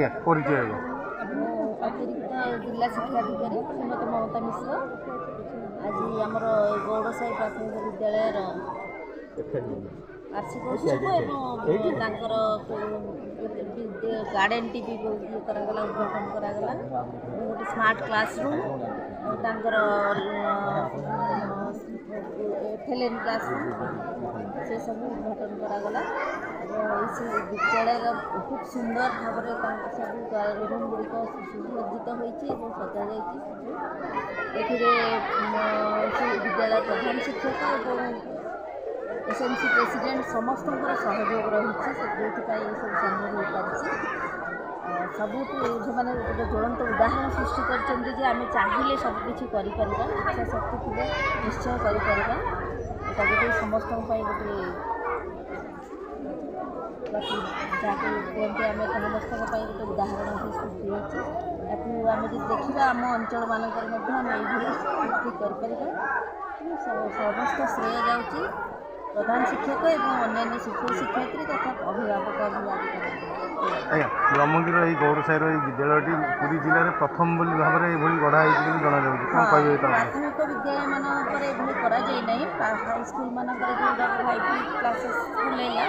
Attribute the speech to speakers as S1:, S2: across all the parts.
S1: ଆଜ୍ଞା ପରିଚୟ ଆଜ୍ଞା।
S2: ମୁଁ ଅତିରିକ୍ତ ଜିଲ୍ଲା ଶିକ୍ଷାଧିକାରୀ ଶ୍ରୀମତୀ ମମତା ମିଶ୍ର। ଆଜି ଆମର ଗୌଡ଼ସାହି ପ୍ରାଥମିକ ବିଦ୍ୟାଳୟର ବାର୍ଷିକ ଉତ୍ସବ ଏବଂ ତାଙ୍କର ଗାର୍ଡେନଟି ବି ଇଏ କରାଗଲା, ଉଦ୍ଘାଟନ କରାଗଲା। ଗୋଟେ ସ୍ମାର୍ଟ କ୍ଲାସରୁମ୍, ତାଙ୍କର FLN କ୍ଲାସରୁମ୍ ସେସବୁ ଉଦ୍ଘାଟନ କରାଗଲା। ଏବଂ ସେ ବିଦ୍ୟାଳୟର ବହୁତ ସୁନ୍ଦର ଭାବରେ ତାଙ୍କ ସବୁ ରୁମ୍ ଗୁଡ଼ିକ ସୁସଜ୍ଜିତ ହୋଇଛି ଏବଂ ସଜାଯାଇଛି। ଏଥିରେ ସେ ବିଦ୍ୟାଳୟ ପ୍ରଧାନ ଶିକ୍ଷକ ଏବଂ SMC ପ୍ରେସିଡେଣ୍ଟ ସମସ୍ତଙ୍କର ସହଯୋଗ ରହିଛି, ଯେଉଁଥିପାଇଁ ଏସବୁ ସମ୍ଭବ ହୋଇପାରିଛି। ସବୁଠୁ ସେମାନେ ଗୋଟେ ଜ୍ୱଳନ୍ତ ଉଦାହରଣ ସୃଷ୍ଟି କରିଛନ୍ତି ଯେ ଆମେ ଚାହିଁଲେ ସବୁକିଛି କରିପାରିବା, ଇଚ୍ଛା ଶକ୍ତି ଥିଲେ ନିଶ୍ଚୟ କରିପାରିବା। ଏଇଟା ଗୋଟେ ସମସ୍ତଙ୍କ ପାଇଁ ଗୋଟେ ଯାହାକୁ କୁହନ୍ତି ଆମେ ସମସ୍ତଙ୍କ ପାଇଁ ଗୋଟେ ଉଦାହରଣ ସୃଷ୍ଟି ହୋଇଛି। ତାକୁ ଆମେ ଯଦି ଦେଖିବା ଆମ ଅଞ୍ଚଳମାନଙ୍କରେ ମଧ୍ୟ ଆମେ ଏଇଭଳି ସୃଷ୍ଟି କରିପାରିବା। ସମସ୍ତ ଶ୍ରେୟ ଯାଉଛି ପ୍ରଧାନ ଶିକ୍ଷକ ଏବଂ ଅନ୍ୟାନ୍ୟ ଶିକ୍ଷକ ଶିକ୍ଷୟିତ୍ରୀ ତଥା ଅଭିଭାବକ ଅଭିଭାବିକା।
S1: ଆଜ୍ଞା, ବ୍ରହ୍ମଗିରିର ଏହି ଗୌଡ଼ସାହିର ଏହି ବିଦ୍ୟାଳୟଟି ପୁରୀ ଜିଲ୍ଲାରେ ପ୍ରଥମ ବୋଲି ଭାବରେ ଏଭଳି ଗଢ଼ା ହେଇଛି ବୋଲି ଜଣାଯାଉଛି। କ'ଣ କହିବେ?
S2: ପ୍ରାଥମିକ ବିଦ୍ୟାଳୟମାନଙ୍କରେ ଏଭଳି କରାଯାଇ ନାହିଁ। ହାଇସ୍କୁଲମାନଙ୍କରେ ଯେଉଁଟା 5 କ୍ଲାସେସ୍ ସ୍କୁଲ ହେଲା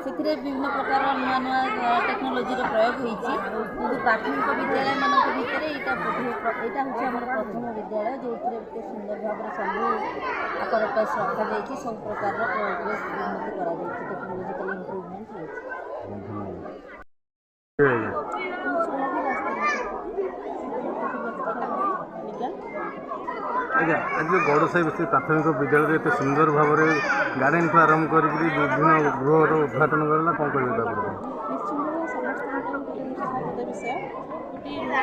S2: ସେଥିରେ ବିଭିନ୍ନ ପ୍ରକାର ନୂଆ ନୂଆ ଟେକ୍ନୋଲୋଜିର ପ୍ରୟୋଗ ହୋଇଛି। କିନ୍ତୁ ପ୍ରାଥମିକ ବିଦ୍ୟାଳୟମାନଙ୍କ ଭିତରେ ଏଇଟା ହେଉଛି ଆମର ପ୍ରଥମ ବିଦ୍ୟାଳୟ ଯେଉଁଥିରେ ଏତେ ସୁନ୍ଦର ଭାବରେ ସବୁ ଆପରଟସ୍ ରଖାଯାଇଛି, ସବୁ ପ୍ରକାରର ପ୍ରୋଗ୍ରେସ୍ ଉନ୍ନତି କରାଯାଇଛି, ଟେକ୍ନୋଲୋଜିକାଲ ଇମ୍ପ୍ରୁଭମେଣ୍ଟ ହୋଇଛି।
S1: ଆଜ୍ଞା, ଆଜି ଯେଉଁ ଗୌଡ଼ସାହି ପ୍ରାଥମିକ ବିଦ୍ୟାଳୟରେ ଏତେ ସୁନ୍ଦର ଭାବରେ ଗାର୍ଡେନଠୁ ଆରମ୍ଭ କରିକି ବିଭିନ୍ନ ଗୃହର ଉଦ୍ଘାଟନ କରାଗଲା, କ'ଣ କହିବେ ତାପରେ?
S2: ନିଶ୍ଚିନ୍ତ ସମସ୍ତଙ୍କ ପାଇଁ ଗୋଟେ ଉତ୍ସାହପ୍ରଦ ବିଷୟ। ଗୋଟିଏ ନୂଆ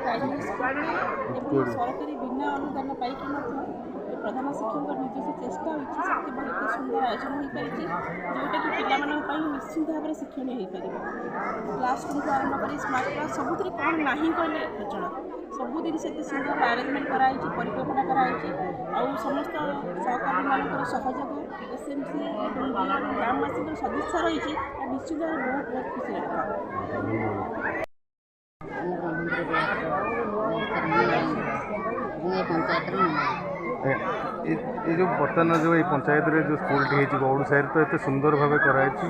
S2: ପ୍ରାଇଭେଟ୍ ସ୍କୁଲରେ ଏବଂ ସରକାରୀ ବିନା ଅନୁଦାନ ପାଇକି ମଧ୍ୟ ପ୍ରଧାନ ଶିକ୍ଷକଙ୍କ ନିଜସ୍ୱ ଚେଷ୍ଟା ଓ ଇଚ୍ଛା ଶକ୍ତି ବଳେ ଏତେ ସୁନ୍ଦର ଆୟୋଜନ ହୋଇପାରିଛି, ଯେଉଁଟାକି ପିଲାମାନଙ୍କ ପାଇଁ ନିଶ୍ଚିନ୍ତ ଭାବରେ ଶିକ୍ଷଣୀୟ ହୋଇପାରିବ। କ୍ଲାସରୁମ୍କୁ ଆରମ୍ଭ କରି ସ୍ମାର୍ଟ କ୍ଲାସ୍ ସବୁଥିରେ କ'ଣ ନାହିଁ କହିଲେ ଅଚଳ। ସବୁ ଜିନିଷ ଏତେ ସୁନ୍ଦର ଆରେଞ୍ଜମେଣ୍ଟ କରାହେଇଛି, ପରିକଳ୍ପନା କରାହେଇଛି। ଆଉ ସମସ୍ତ ସହକର୍ମୀମାନଙ୍କର ସହଯୋଗ, SMC ଏବଂ ଗ୍ରାମବାସୀଙ୍କର ସଦିଚ୍ଛା ରହିଛି, ନିଶ୍ଚିତ ଭାବରେ ବହୁତ ଖୁସି ଲାଗିଲା।
S1: ଏ ଯେଉଁ ବର୍ତ୍ତମାନ ଯେଉଁ ଏଇ ପଞ୍ଚାୟତରେ ଯେଉଁ ସ୍କୁଲଟି ହେଇଛି ଗୌଡ଼ସାହିରେ ତ ଏତେ ସୁନ୍ଦର ଭାବେ କରାଯାଇଛି,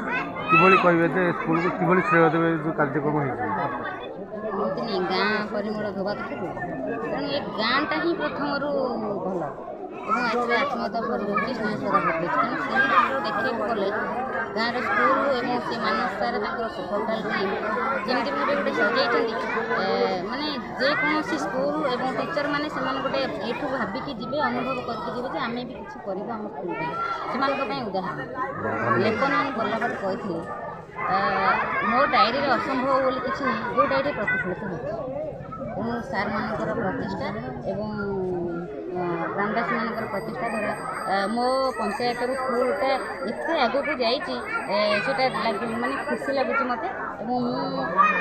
S1: କିଭଳି କହିବେ ଯେ ସ୍କୁଲକୁ କିଭଳି ଶ୍ରେୟ ଦେବେ ଯେଉଁ କାର୍ଯ୍ୟକ୍ରମ ହେଇଛି?
S3: କୁହନ୍ତିନି ଗାଁ ପରିମଳ ଧୋବା ତୁଠରୁ, ତେଣୁ ଏ ଗାଁଟା ହିଁ ପ୍ରଥମରୁ ଭଲ ଏବଂ ଏଥିରେ ଆତ୍ମୀୟତା ଭରି ରହୁଛି, ସ୍ନେହଶ୍ରଦ୍ଧା ଭରି ରହୁଛି। ତେଣୁ ସେହି ଦୃଷ୍ଟିରୁ ଦେଖିବାକୁ ଗଲେ ଗାଁର ସ୍କୁଲ ଏବଂ ସେ ମାନସତାରେ ତାଙ୍କର ଟୋଟାଲ ଟିମ୍ ଯେମିତି ଭାବେ ଗୋଟେ ସଜାଇଛନ୍ତି, ମାନେ ଯେକୌଣସି ସ୍କୁଲ ଏବଂ ଟିଚରମାନେ ସେମାନେ ଗୋଟେ ଏଠୁ ଭାବିକି ଯିବେ, ଅନୁଭବ କରିକି ଯିବେ ଯେ ଆମେ ବି କିଛି କରିବୁ ଆମ ସ୍କୁଲ ପାଇଁ, ସେମାନଙ୍କ ପାଇଁ ଉଦାହରଣ। ଲେଖନମାନ ଗଲାପରେ କହିଥିଲେ ମୋ ଡାଏରୀରେ ଅସମ୍ଭବ ବୋଲି କିଛି ନାହିଁ, ଯେଉଁ ଡାଏରୀ ପ୍ରତିଫଳିତ ହେଉଛି। ତେଣୁ ସାର୍ମାନଙ୍କର ପ୍ରଚେଷ୍ଟା ଏବଂ ଗ୍ରାମବାସୀମାନଙ୍କର ପ୍ରଚେଷ୍ଟା ଦ୍ୱାରା ମୋ ପଞ୍ଚାୟତରୁ ସ୍କୁଲଟା ଏତେ ଆଗକୁ ଯାଇଛି, ସେଇଟା ମାନେ ଖୁସି ଲାଗୁଛି ମୋତେ। ଏବଂ ମୁଁ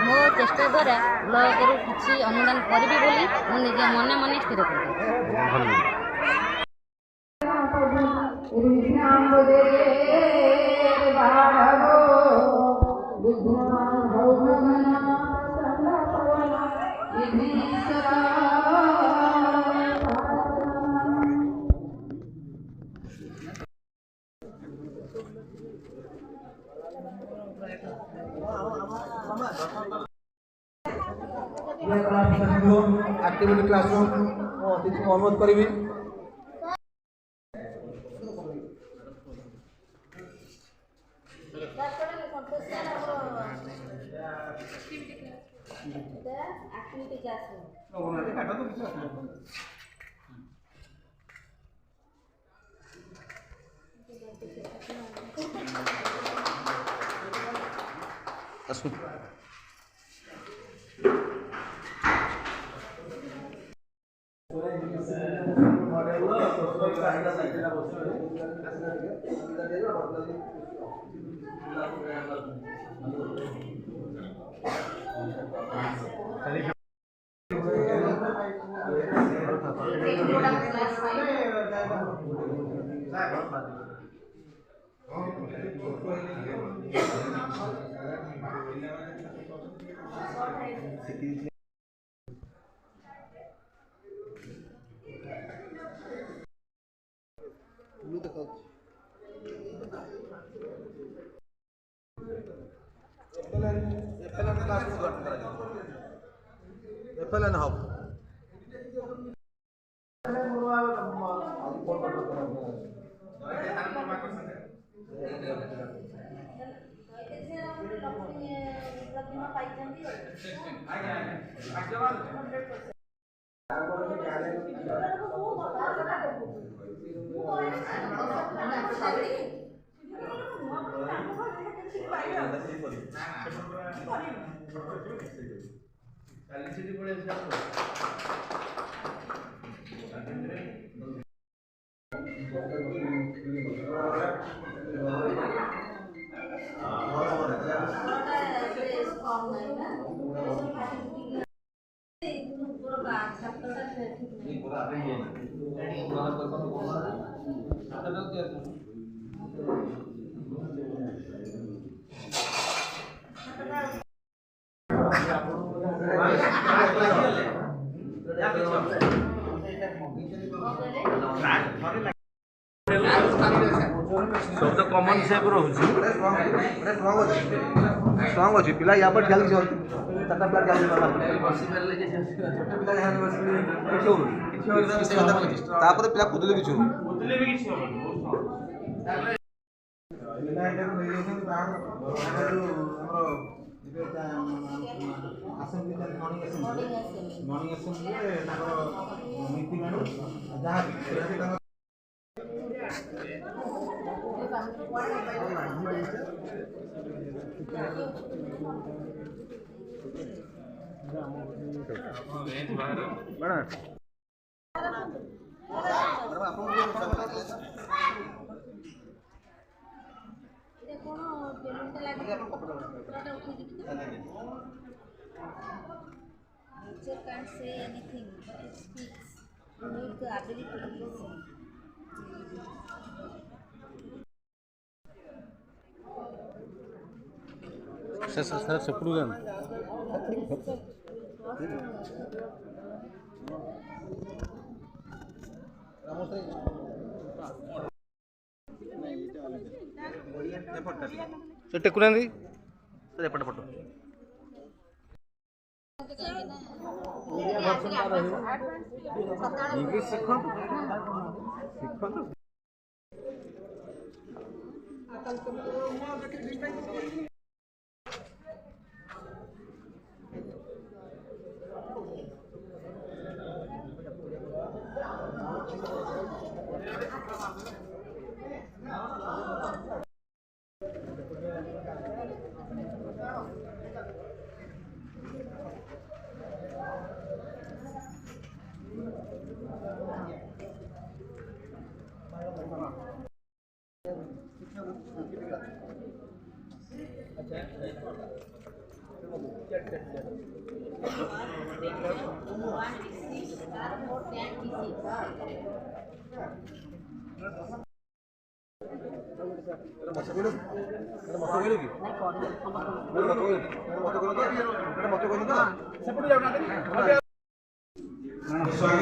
S3: ମୋ ଚେଷ୍ଟା ଦ୍ୱାରା ବ୍ଲକରୁ କିଛି ଅନୁଦାନ କରିବି ବୋଲି ମୁଁ ନିଜେ ମନେ ମନେ ସ୍ଥିର କରିଛି।
S4: एक्टिविटी क्लासरूम अनुरोध करी FLN hub.
S1: सब तो कॉमन शेप रोचे
S4: स्ट्रांग अच्छी पिला यहाँ पर जल्दी चार्टा पिला जल्दी तापर पिला कुदले किछु morning assembly
S2: Nature can't say anything, but it speaks. You need the ability to listen.
S1: Sir सपड़ू जान सर टेकुना सर एपट पट इंग्लिश सीखो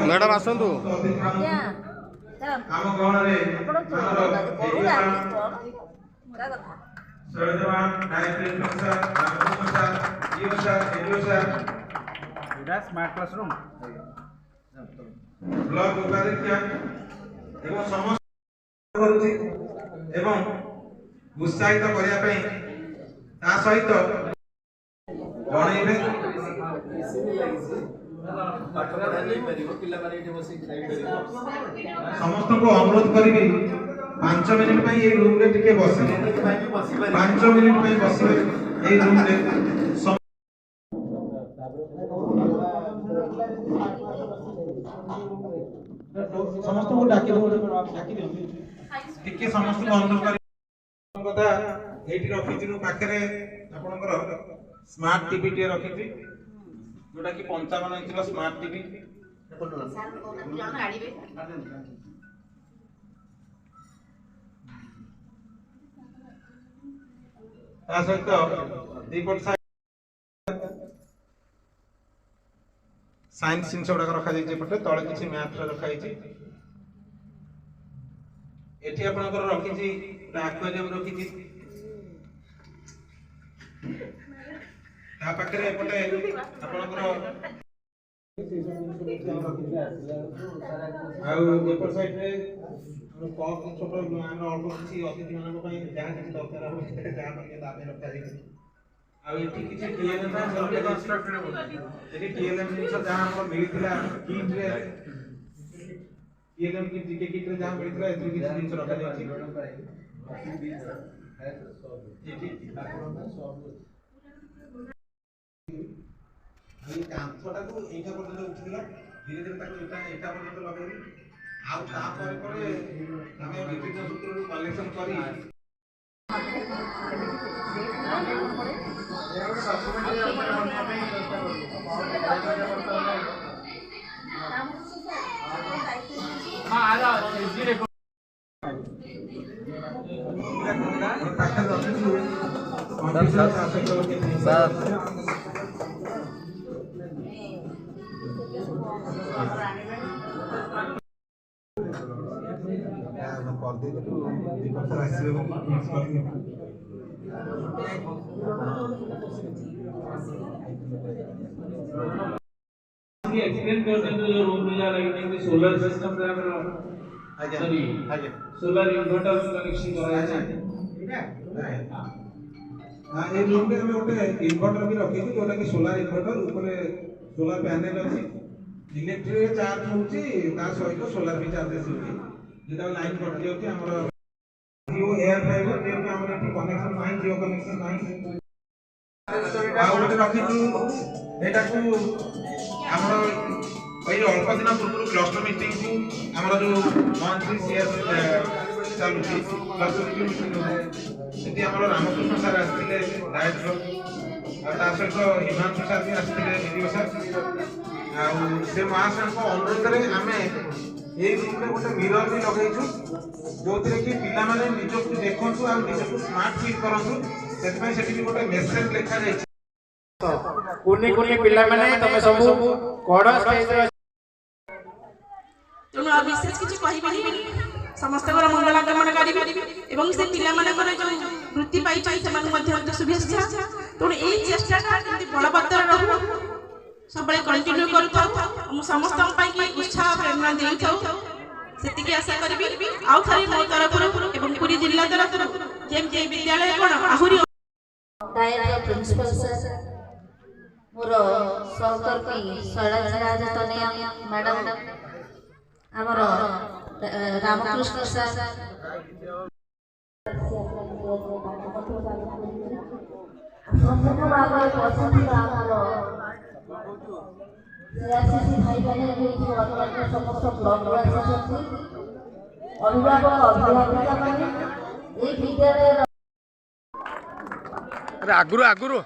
S1: मैडम आसतु स्मार्ट क्लासरूम
S5: ब्लॉक उपाध्यक्ष एवं समस्त करूची एवं उत्साहित करिया पई ता सहित जणैबे समस्त को अनुरोध करी 5 मिनिट पई ए रूम रे टिके बसे 5 मिनिट पई बसे ए रूम रे समस्त को डाकी दियो टिके समस्त को अनुरोध करी कथा एठी रखिथिनु पाखरे आपनकर स्मार्ट टीवी टे रखिथि जोटा कि 55 इंच रो स्मार्ट टीवी ता सहित 2 फुट साइंस जिन गुड़ाक रखा एपटे तले किसी मैथ्स रखाई एटी आपनकर रखी एक्वेरियम रखी पाखे एपटे आपनकर एपट साइड रे कप छोट आम अल्प किसी अतिथि मान जहाँ किसी दरकार हो जहाँ रखा आ एठी किसी टीएलएम एठी टीएलएम जिनिस जहाँ हमर मिलिथिला किट रे टीएलएम की जीके किट रे जहाँ मिलिथिला एठी किसी जिनिस रखा जायछि एठी कांथटा को एटा पर्यंत उठिला धीरे धीरे ताको एटा पर्यंत लगेली आ ता परे हमें विभिन्न सूत्रରୁ कलेक्शन करी
S6: एक्सप्लेन कर दें जो रूम में जा रही है सोलर सिस्टम से हमें सॉरी सोलर इन्वर्टर कनेक्शन कराया जाए ठीक है हां ए रूम में हमें गोटे इन्वर्टर भी रखी थी जोटा कि सोलर इन्वर्टर ऊपर सोलर पैनल अछि इलेक्ट्रिक चार्ज होची ता सहित सोलर भी चार्जेस होची जेटा लाइन कट जाउची हमर जियो एयर फाइबर जे हमर एठी कनेक्शन नाही जियो कनेक्शन नाही आ गोटे रखी तू एटा को हमर भाई अल्प दिन पूर्व क्लस्टर मीटिंग को हमर जो मंथली शेयर चालुची क्लस्टर मीटिंग सेठी हमर रामकृष्ण सर आस्थिले डायरेक्टर आ ता सहित हिमांशु सर भी आस्थिले वीडियो सर आ से महाशय को अनुरोध रे हमें एई रूम रे गोटे मिरर भी लगाइछु जोथिरे कि पिला माने निजो को देखंतु आ निजो को स्मार्ट फील करंतु सेति पय सेठी भी गोटे मेसेज लिखा जायछि कुनी कुनी पिला माने तमे सब कोड स्टेज रे
S7: तुम विशेष किछि कहि परिबेनी समस्त को मंगल कामना करिबे एवं से पिला माने को जो वृत्ति पाई चाहि समान मध्य शुभेच्छा तुम एई चेष्टाटा केति बलबत्तर रहू सबले कंटिन्यू करथौ हम समस्त पई की उत्साह प्रेरणा देइथौ सेति की आशा करबी आउ थारी मो तरफ एवं पूरी जिल्ला तरफ जेम जे विद्यालय कोन आहुरी
S2: डायरेक्टर प्रिंसिपल सर मोर सहकर्मी शैलज तनया मैडम हमर रामकृष्ण सर सम्पूर्ण भागरे पसंद हमर सीआरसीसी भाई बहन जो अन्य समस्त ब्लॉक आसछथि अभिभावक अभिभाविका माने ए विद्यालय
S1: अरे आगुरु आगुरु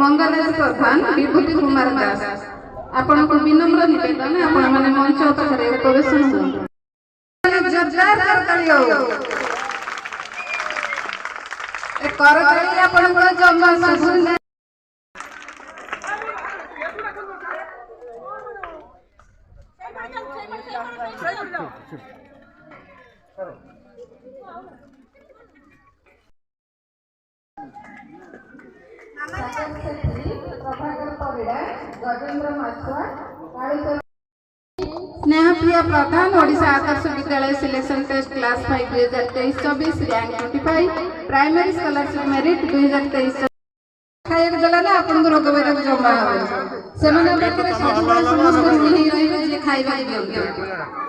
S8: मंगलेश प्रधान विभूति कुमार दास आपण को विनम्र निवेदन आपण माने मंच पाखरे उपवेशन हो जोरदार करतलियो ए करतली आपण को जम्मा सुबुन स्नेहप्रिया प्रधान Odisha Adarsha Vidyalaya selection test class 5 2023-24 rank 25 primary scholarship merit 2023 खाइक देला ना आपन को रोग बेरे जमा होय से माने समस्त नहीं रहिबे जे खाइबा दियौ